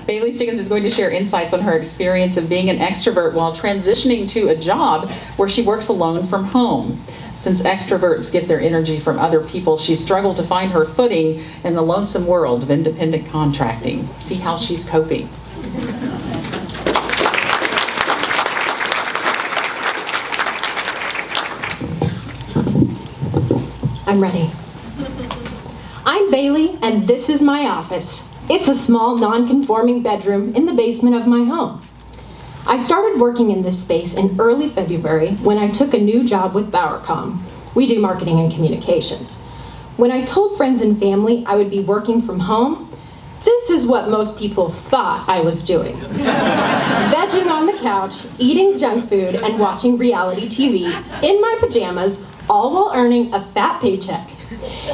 Bailey Stiggins is going to share insights on her experience of being an extrovert while transitioning to a job where she works alone from home. Since extroverts get their energy from other people, she struggled to find her footing in the lonesome world of independent contracting. See how she's coping. I'm ready. I'm Bailey, and this is my office. It's a small, non-conforming bedroom in the basement of my home. I started working in this space in early February when I took a new job with Bowercom. We do marketing and communications. When I told friends and family I would be working from home, this is what most people thought I was doing. Vegging on the couch, eating junk food, and watching reality TV in my pajamas, all while earning a fat paycheck.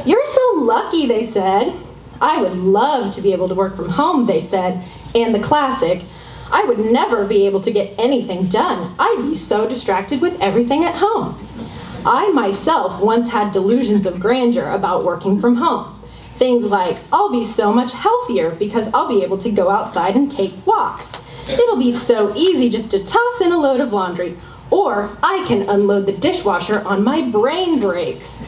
You're so lucky, they said. I would love to be able to work from home, they said, and the classic, I would never be able to get anything done. I'd be so distracted with everything at home. I myself once had delusions of grandeur about working from home. Things like, I'll be so much healthier because I'll be able to go outside and take walks. It'll be so easy just to toss in a load of laundry, or I can unload the dishwasher on my brain breaks.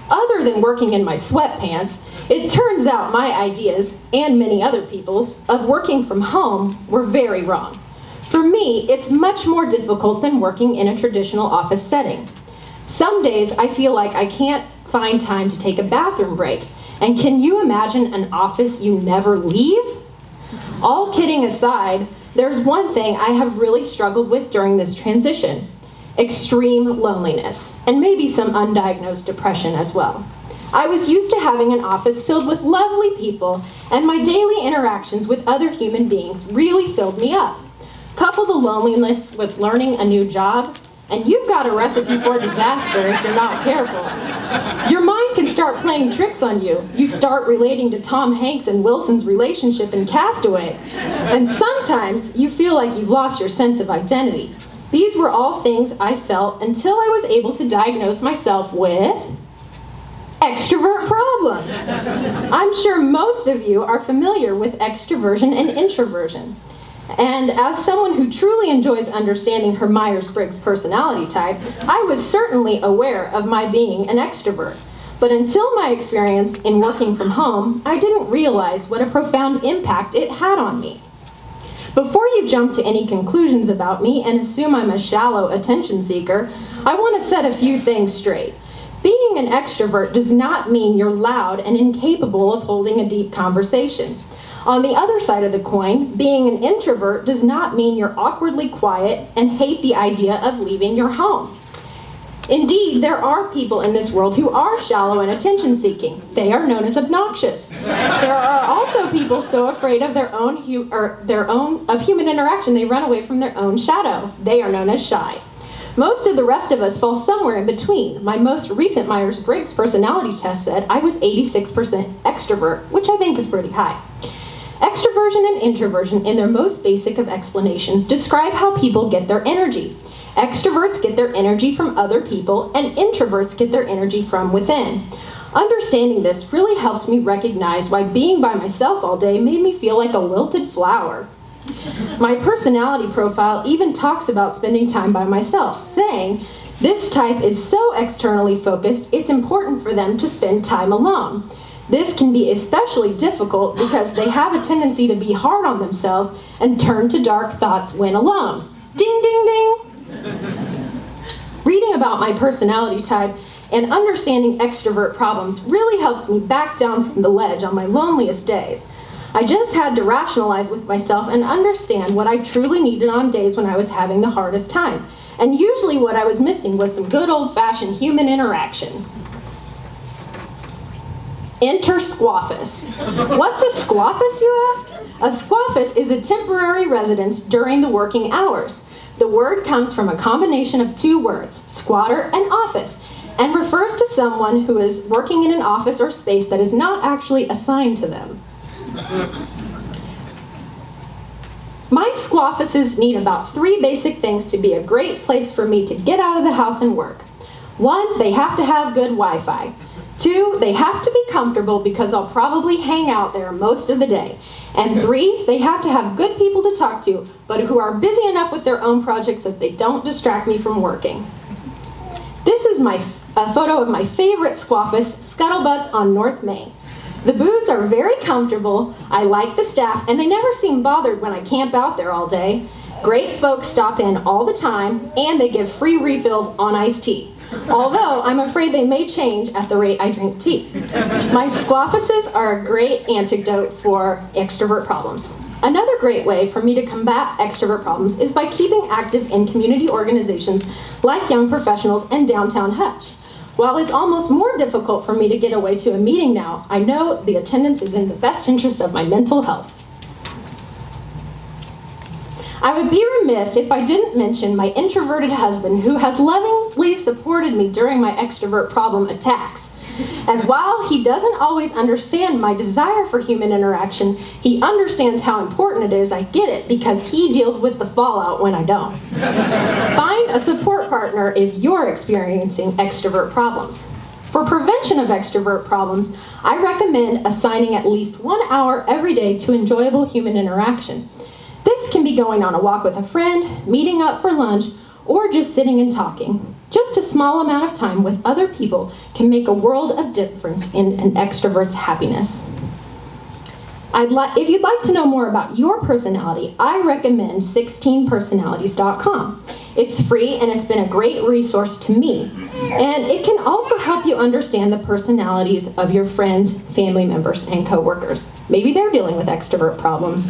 Other than working in my sweatpants, it turns out my ideas, and many other people's, of working from home were very wrong. For me, it's much more difficult than working in a traditional office setting. Some days I feel like I can't find time to take a bathroom break. And can you imagine an office you never leave? All kidding aside, there's one thing I have really struggled with during this transition: extreme loneliness, and maybe some undiagnosed depression as well. I was used to having an office filled with lovely people, and my daily interactions with other human beings really filled me up. Couple the loneliness with learning a new job, and you've got a recipe for disaster if you're not careful. Your mind can start playing tricks on you. You start relating to Tom Hanks and Wilson's relationship in Castaway, and sometimes you feel like you've lost your sense of identity. These were all things I felt until I was able to diagnose myself with extrovert problems. I'm sure most of you are familiar with extroversion and introversion. And as someone who truly enjoys understanding her Myers-Briggs personality type, I was certainly aware of my being an extrovert. But until my experience in working from home, I didn't realize what a profound impact it had on me. Before you jump to any conclusions about me and assume I'm a shallow attention seeker, I want to set a few things straight. Being an extrovert does not mean you're loud and incapable of holding a deep conversation. On the other side of the coin, being an introvert does not mean you're awkwardly quiet and hate the idea of leaving your home. Indeed, there are people in this world who are shallow and attention-seeking. They are known as obnoxious. There are also people so afraid of of human interaction they run away from their own shadow. They are known as shy. Most of the rest of us fall somewhere in between. My most recent Myers-Briggs personality test said I was 86% extrovert, which I think is pretty high. Extroversion and introversion, in their most basic of explanations, describe how people get their energy. Extroverts get their energy from other people, and introverts get their energy from within. Understanding this really helped me recognize why being by myself all day made me feel like a wilted flower. My personality profile even talks about spending time by myself, saying, this type is so externally focused, it's important for them to spend time alone. This can be especially difficult because they have a tendency to be hard on themselves and turn to dark thoughts when alone. Ding, ding, ding. Reading about my personality type and understanding extrovert problems really helped me back down from the ledge on my loneliest days. I just had to rationalize with myself and understand what I truly needed on days when I was having the hardest time. And usually what I was missing was some good old-fashioned human interaction. Enter squaffus. What's a squaffus, you ask? A squaffus is a temporary residence during the working hours. The word comes from a combination of two words, squatter and office, and refers to someone who is working in an office or space that is not actually assigned to them. My squaffuses need about 3 basic things to be a great place for me to get out of the house and work. 1, they have to have good Wi-Fi. 2, they have to be comfortable because I'll probably hang out there most of the day. And 3, they have to have good people to talk to, but who are busy enough with their own projects that they don't distract me from working. This is a photo of my favorite squawfish, Scuttlebutts on North Main. The booths are very comfortable, I like the staff, and they never seem bothered when I camp out there all day. Great folks stop in all the time, and they give free refills on iced tea. Although I'm afraid they may change at the rate I drink tea. My squawfishes are a great antidote for extrovert problems. Another great way for me to combat extrovert problems is by keeping active in community organizations like Young Professionals and Downtown Hutch. While it's almost more difficult for me to get away to a meeting now, I know the attendance is in the best interest of my mental health. I would be remiss if I didn't mention my introverted husband who has lovingly supported me during my extrovert problem attacks. And while he doesn't always understand my desire for human interaction, he understands how important it is I get it because he deals with the fallout when I don't. Find a support partner if you're experiencing extrovert problems. For prevention of extrovert problems, I recommend assigning at least 1 hour every day to enjoyable human interaction. This can be going on a walk with a friend, meeting up for lunch, or just sitting and talking. Just a small amount of time with other people can make a world of difference in an extrovert's happiness. If you'd like to know more about your personality, I recommend 16personalities.com. It's free and it's been a great resource to me. And it can also help you understand the personalities of your friends, family members, and coworkers. Maybe they're dealing with extrovert problems.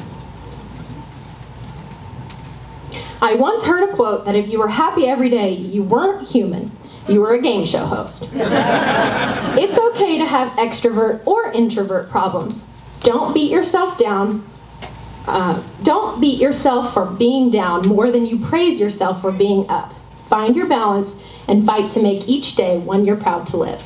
I once heard a quote that if you were happy every day, you weren't human. You were a game show host. It's okay to have extrovert or introvert problems. Don't beat yourself down. Don't beat yourself for being down more than you praise yourself for being up. Find your balance and fight to make each day one you're proud to live.